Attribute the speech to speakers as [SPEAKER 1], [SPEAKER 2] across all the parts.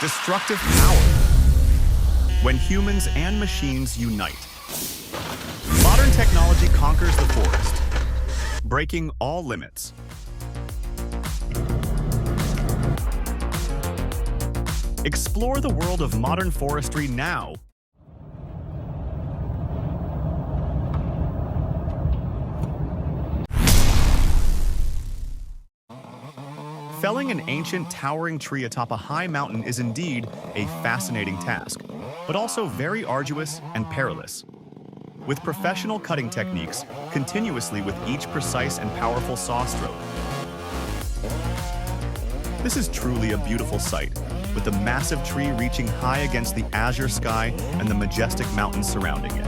[SPEAKER 1] Destructive power. When humans and machines unite. Modern technology conquers the forest, breaking all limits. Explore the world of modern forestry now. Felling an ancient, towering tree atop a high mountain is indeed a fascinating task, but also very arduous and perilous. With professional cutting techniques, continuously with each precise and powerful saw stroke. This is truly a beautiful sight, with the massive tree reaching high against the azure sky and the majestic mountains surrounding it.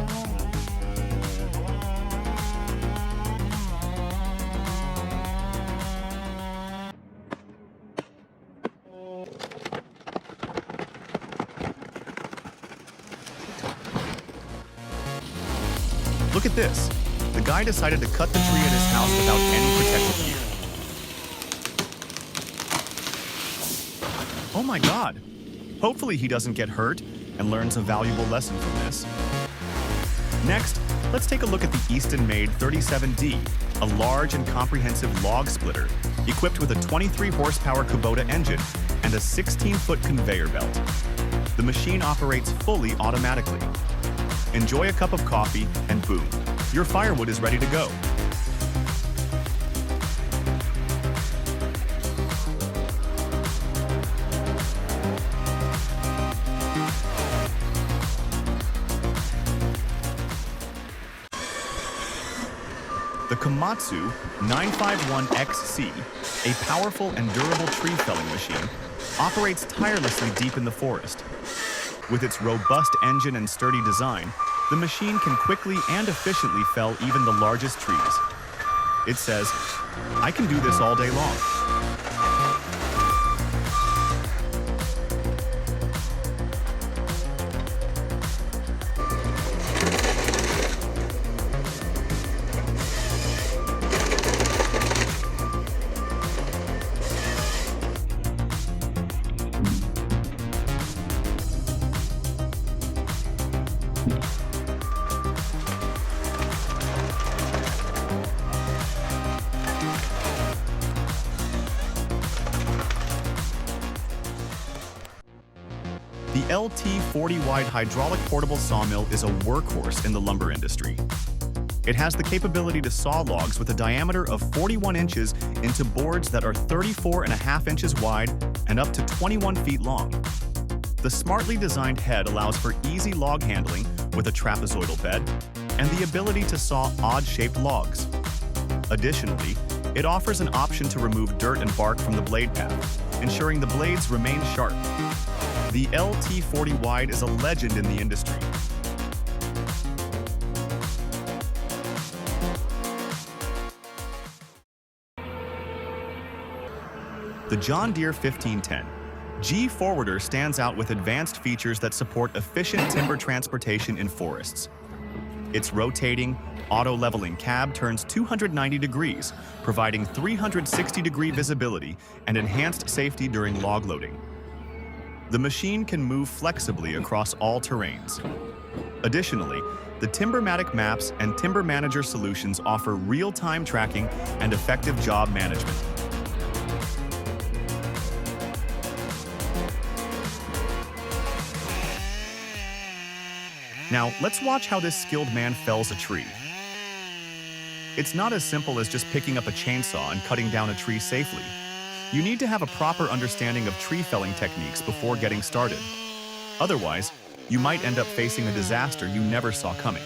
[SPEAKER 1] Look at this. The guy decided to cut the tree at his house without any protective gear. Oh my God. Hopefully he doesn't get hurt and learns a valuable lesson from this. Next, let's take a look at the Easton-made 37D, a large and comprehensive log splitter equipped with a 23-horsepower Kubota engine and a 16-foot conveyor belt. The machine operates fully automatically. Enjoy a cup of coffee, and boom, your firewood is ready to go. The Komatsu 951XC, a powerful and durable tree felling machine, operates tirelessly deep in the forest. With its robust engine and sturdy design, the machine can quickly and efficiently fell even the largest trees. It says, "I can do this all day long." The LT40 wide hydraulic portable sawmill is a workhorse in the lumber industry. It has the capability to saw logs with a diameter of 41 inches into boards that are 34.5 inches wide and up to 21 feet long. The smartly designed head allows for easy log handling with a trapezoidal bed and the ability to saw odd-shaped logs. Additionally, it offers an option to remove dirt and bark from the blade path, ensuring the blades remain sharp. The LT40 wide is a legend in the industry. The John Deere 1510 G Forwarder stands out with advanced features that support efficient timber transportation in forests. Its rotating, auto-leveling cab turns 290 degrees, providing 360-degree visibility and enhanced safety during log loading. The machine can move flexibly across all terrains. Additionally, the Timbermatic maps and Timber Manager solutions offer real-time tracking and effective job management. Now, let's watch how this skilled man fells a tree. It's not as simple as just picking up a chainsaw and cutting down a tree safely. You need to have a proper understanding of tree felling techniques before getting started. Otherwise, you might end up facing a disaster you never saw coming.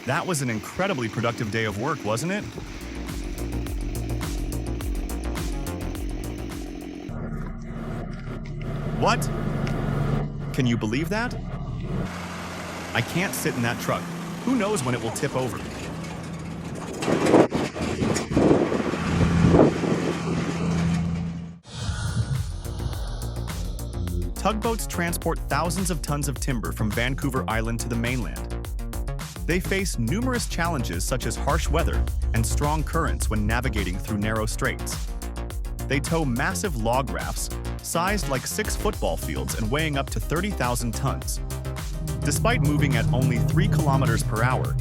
[SPEAKER 1] That was an incredibly productive day of work, wasn't it? What? Can you believe that? I can't sit in that truck. Who knows when it will tip over? Tugboats transport thousands of tons of timber from Vancouver Island to the mainland. They face numerous challenges such as harsh weather and strong currents when navigating through narrow straits. They tow massive log rafts, sized like 6 football fields and weighing up to 30,000 tons. Despite moving at only 3 kilometers per hour,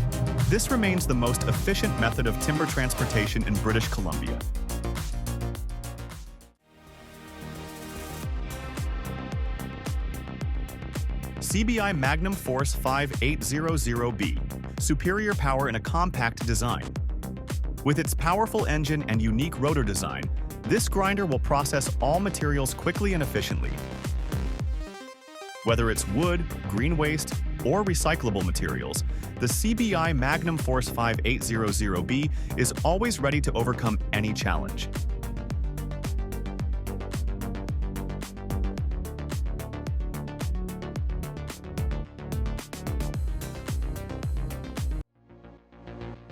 [SPEAKER 1] this remains the most efficient method of timber transportation in British Columbia. CBI Magnum Force 5800B, superior power in a compact design. With its powerful engine and unique rotor design, this grinder will process all materials quickly and efficiently. Whether it's wood, green waste, or recyclable materials, the CBI Magnum Force 5800B is always ready to overcome any challenge.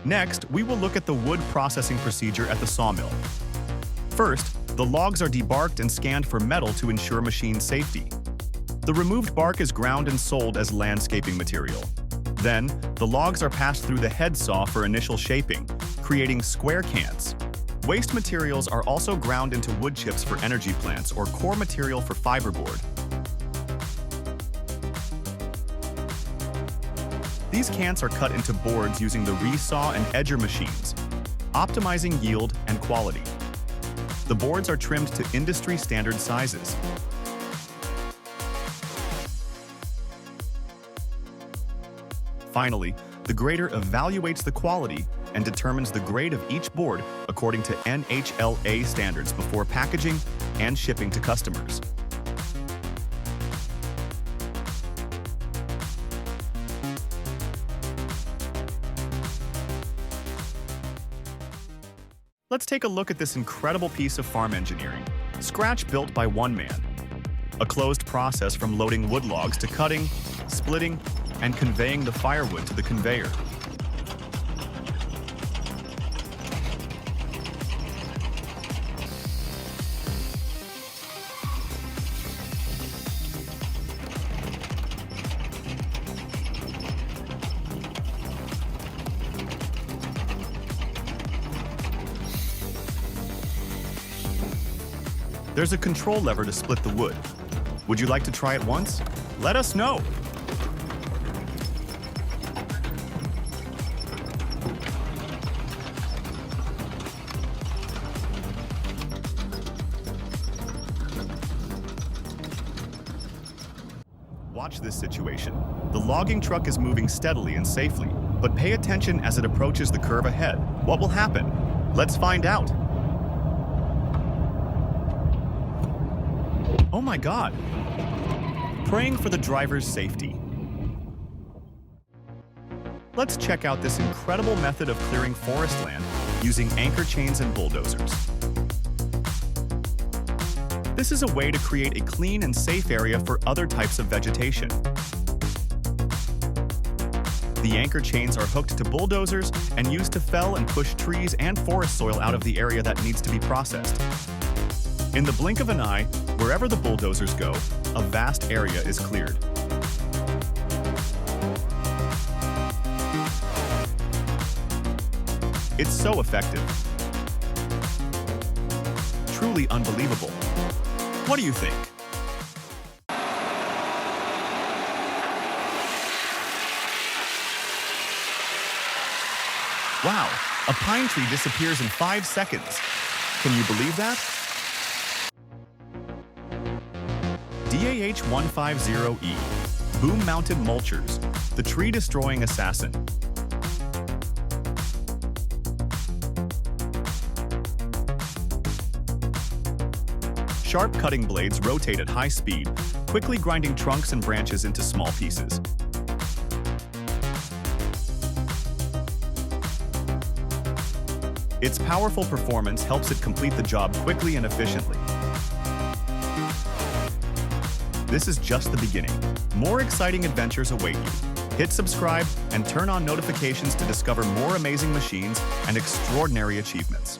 [SPEAKER 1] Next, we will look at the wood processing procedure at the sawmill. First, the logs are debarked and scanned for metal to ensure machine safety. The removed bark is ground and sold as landscaping material. Then, the logs are passed through the head saw for initial shaping, creating square cans. Waste materials are also ground into wood chips for energy plants or core material for fiberboard. These cans are cut into boards using the resaw and edger machines, optimizing yield and quality. The boards are trimmed to industry standard sizes. Finally, the grader evaluates the quality and determines the grade of each board according to NHLA standards before packaging and shipping to customers. Let's take a look at this incredible piece of farm engineering, scratch built by one man. A closed process from loading wood logs to cutting, splitting, and conveying the firewood to the conveyor. There's a control lever to split the wood. Would you like to try it once? Let us know! Watch this situation. The logging truck is moving steadily and safely, but pay attention as it approaches the curve ahead. What will happen? Let's find out. Oh my God! Praying for the driver's safety. Let's check out this incredible method of clearing forest land using anchor chains and bulldozers. This is a way to create a clean and safe area for other types of vegetation. The anchor chains are hooked to bulldozers and used to fell and push trees and forest soil out of the area that needs to be processed. In the blink of an eye, wherever the bulldozers go, a vast area is cleared. It's so effective. Truly unbelievable. What do you think? Wow, a pine tree disappears in 5 seconds. Can you believe that? DAH-150E, boom-mounted mulchers, the tree-destroying assassin. Sharp cutting blades rotate at high speed, quickly grinding trunks and branches into small pieces. Its powerful performance helps it complete the job quickly and efficiently. This is just the beginning. More exciting adventures await you. Hit subscribe and turn on notifications to discover more amazing machines and extraordinary achievements.